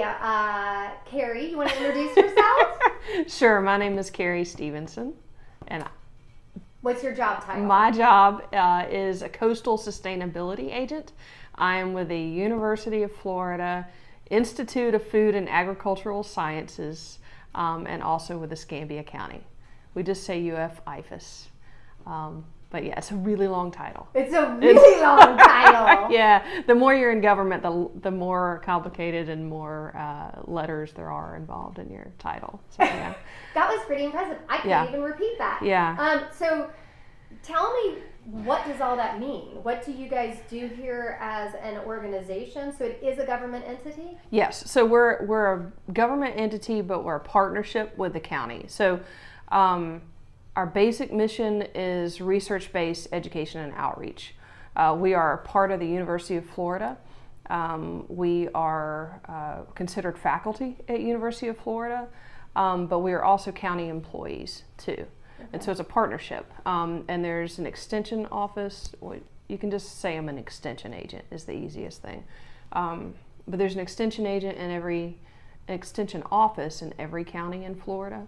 Hi, Carrie, you want to introduce yourself? Sure, my name is Carrie Stevenson, and What's your job title? my job is a coastal sustainability agent. I am with the University of Florida Institute of Food and Agricultural Sciences, and also with Escambia County. We just say UF-IFAS. But yeah, it's a really long title. It's a really long title. Yeah, the more you're in government, the more complicated and more letters there are involved in your title. So, yeah. That was pretty impressive. I can't even repeat that. Yeah. So tell me, what does all that mean? What do you guys do here as an organization? So it is a government entity? Yes. So we're a government entity, but we're a partnership with the county. So our basic mission is research-based education and outreach. We are part of the University of Florida. We are considered faculty at University of Florida, but we are also county employees too. Okay. And so it's a partnership. And there's an extension office. You can just say I'm an extension agent is the easiest thing. But there's an extension agent in an extension office in every county in Florida.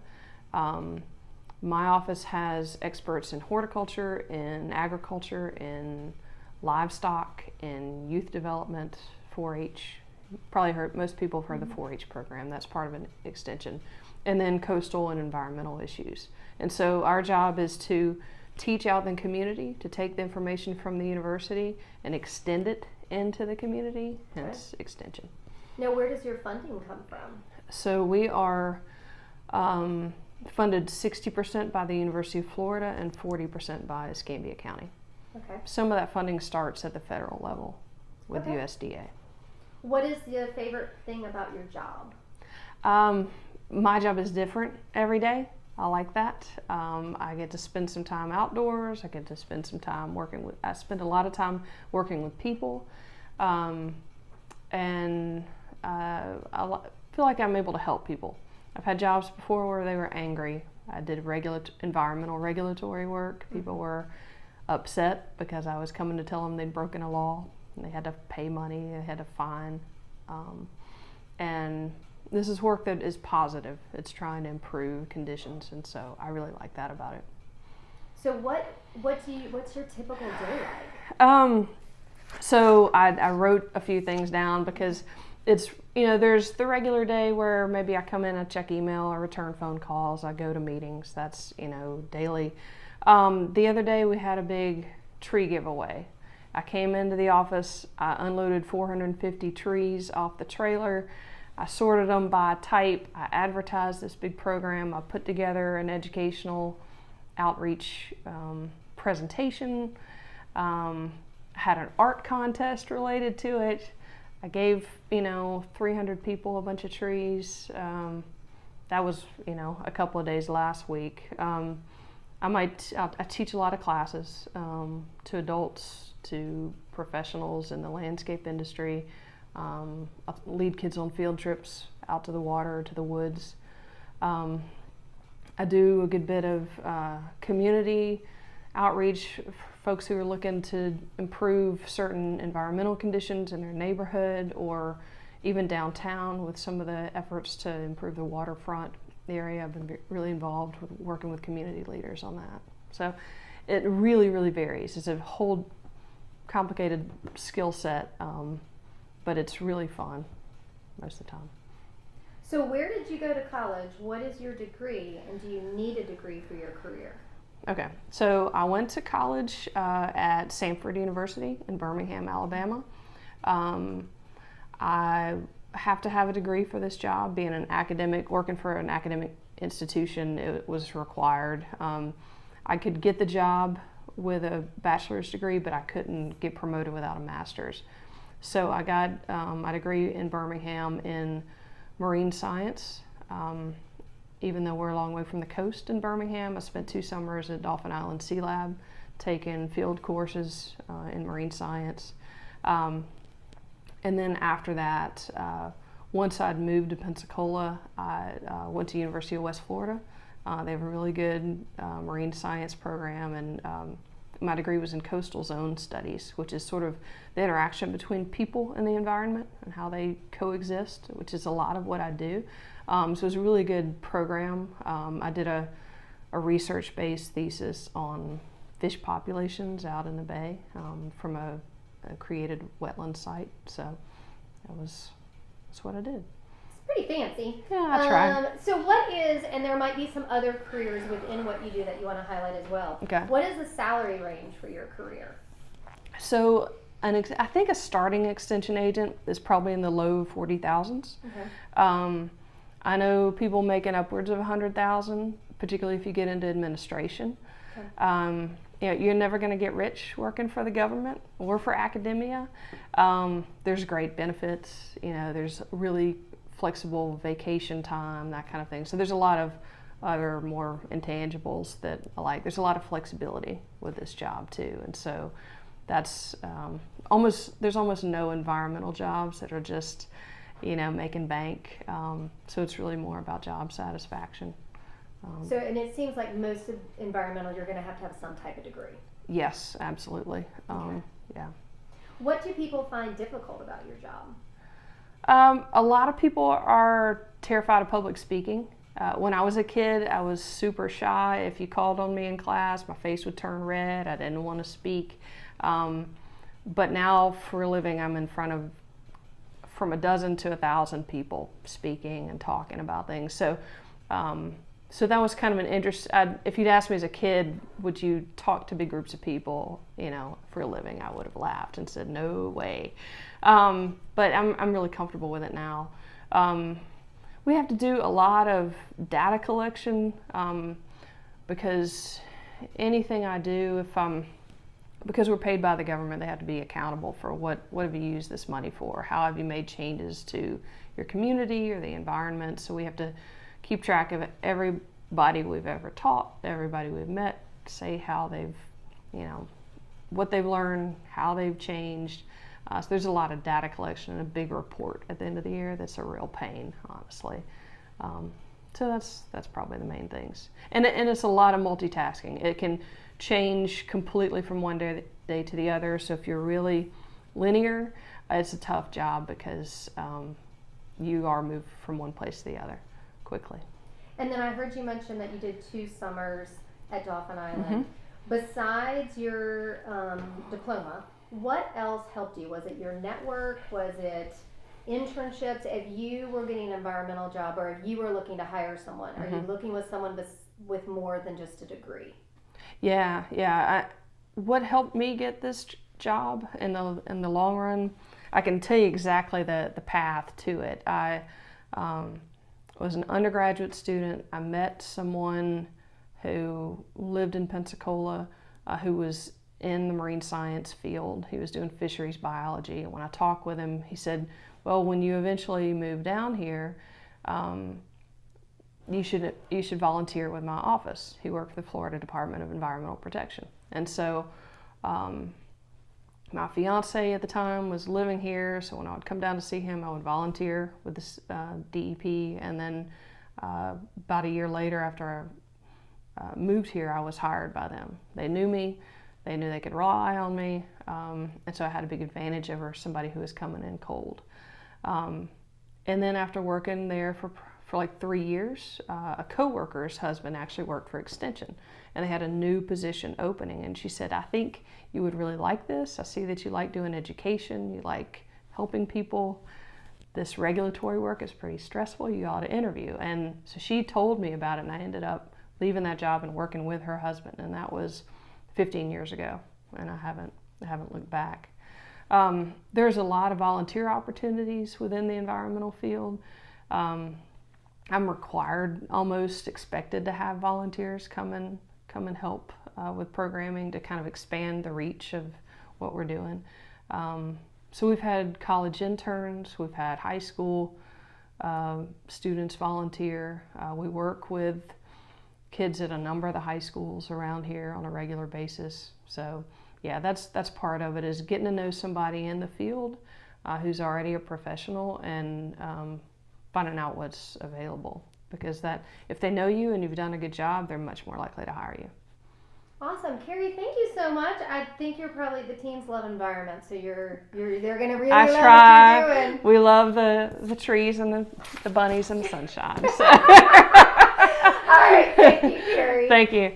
My office has experts in horticulture, in agriculture, in livestock, in youth development, 4-H. Probably heard most people have heard the 4-H program. That's part of an extension. And then coastal and environmental issues. And so our job is to teach out in the community, to take the information from the university and extend it into the community, hence extension. Now, where does your funding come from? So we are funded 60% by the University of Florida and 40% by Escambia County. Okay. Some of that funding starts at the federal level with USDA. What is the favorite thing about your job? My job is different every day. I like that. I get to spend some time outdoors. I get to spend some time I spend a lot of time working with people. And I feel like I'm able to help people. I've had jobs before where they were angry. I did environmental regulatory work. People were upset because I was coming to tell them they'd broken a law and they had to pay money, they had to fine. And this is work that is positive. It's trying to improve conditions, and so I really like that about it. So what's your typical day like? So I wrote a few things down because it's, there's the regular day where maybe I come in, I check email, I return phone calls, I go to meetings. That's, daily. The other day we had a big tree giveaway. I came into the office, I unloaded 450 trees off the trailer. I sorted them by type. I advertised this big program. I put together an educational outreach presentation. Had an art contest related to it. I gave, 300 people a bunch of trees. That was, a couple of days last week. I teach a lot of classes to adults, to professionals in the landscape industry. I lead kids on field trips out to the water, to the woods. I do a good bit of community outreach, folks who are looking to improve certain environmental conditions in their neighborhood or even downtown with some of the efforts to improve the waterfront area. I've been really involved with working with community leaders on that. So it really, really varies. It's a whole complicated skill set, but it's really fun most of the time. So where did you go to college? What is your degree? And do you need a degree for your career? Okay, so I went to college at Samford University in Birmingham, Alabama. I have to have a degree for this job. Being an academic, working for an academic institution, it was required. I could get the job with a bachelor's degree, but I couldn't get promoted without a master's. So I got my degree in Birmingham in marine science. Even though we're a long way from the coast in Birmingham, I spent 2 summers at Dauphin Island Sea Lab taking field courses in marine science. And then after that, once I'd moved to Pensacola, I went to University of West Florida. They have a really good marine science program, and my degree was in coastal zone studies, which is sort of the interaction between people and the environment and how they coexist, which is a lot of what I do. So it was a really good program. I did a research-based thesis on fish populations out in the bay from a created wetland site. So that's what I did. Pretty fancy. Yeah, I try. So what is, and there might be some other careers within what you do that you want to highlight as well. Okay. What is the salary range for your career? So I think a starting extension agent is probably in the low 40,000s. Okay. I know people making upwards of 100,000, particularly if you get into administration. Okay. You're never going to get rich working for the government or for academia. There's great benefits. There's really flexible vacation time, that kind of thing. So there's a lot of other more intangibles that I like. There's a lot of flexibility with this job too, and so that's there's almost no environmental jobs that are just making bank. So it's really more about job satisfaction. So, and it seems like most of environmental, you're going to have some type of degree. Yes, absolutely. Okay. Yeah. What do people find difficult about your job? A lot of people are terrified of public speaking. When I was a kid, I was super shy. If you called on me in class, my face would turn red. I didn't want to speak. But now, for a living, I'm in front of from a dozen to 1,000 people speaking and talking about things. So that was kind of an interest. If you'd asked me as a kid, would you talk to big groups of people, for a living, I would have laughed and said, no way. But I'm really comfortable with it now. We have to do a lot of data collection because anything I do, because we're paid by the government, they have to be accountable for what have you used this money for? How have you made changes to your community or the environment? So we have to keep track of everybody we've ever taught, everybody we've met, say how they've, what they've learned, how they've changed. So there's a lot of data collection and a big report at the end of the year that's a real pain, honestly. So that's probably the main things. And it's a lot of multitasking. It can change completely from one day to the other. So if you're really linear, it's a tough job because you are moved from one place to the other quickly. And then I heard you mention that you did 2 summers at Dauphin Island. Mm-hmm. Besides your diploma, what else helped you? Was it your network? Was it internships? If you were getting an environmental job or if you were looking to hire someone, are you looking with someone with more than just a degree? Yeah. What helped me get this job in the long run, I can tell you exactly the path to it. I was an undergraduate student. I met someone who lived in Pensacola who was in the marine science field. He was doing fisheries biology. And when I talked with him, he said, well, when you eventually move down here, you should volunteer with my office. He worked for the Florida Department of Environmental Protection. And so my fiance at the time was living here, so when I would come down to see him, I would volunteer with this DEP, and then about a year later after I moved here, I was hired by them. They knew me, they knew they could rely on me, and so I had a big advantage over somebody who was coming in cold. And then after working there for like 3 years, a coworker's husband actually worked for Extension, and they had a new position opening, and she said, I think you would really like this. I see that you like doing education, you like helping people. This regulatory work is pretty stressful, you ought to interview. And so she told me about it, and I ended up leaving that job and working with her husband, and that was 15 years ago, and I haven't looked back. There's a lot of volunteer opportunities within the environmental field. I'm required, almost expected to have volunteers come and help with programming to kind of expand the reach of what we're doing. So we've had college interns, we've had high school students volunteer. We work with kids at a number of the high schools around here on a regular basis. So yeah, that's part of it, is getting to know somebody in the field who's already a professional and finding out what's available, because that if they know you and you've done a good job, they're much more likely to hire you. Awesome, Carrie. Thank you so much. I think you're probably the teens love environment, so they're gonna really I love try. what you're doing. We love the trees and the bunnies and the sunshine. So. All right, thank you, Carrie. Thank you.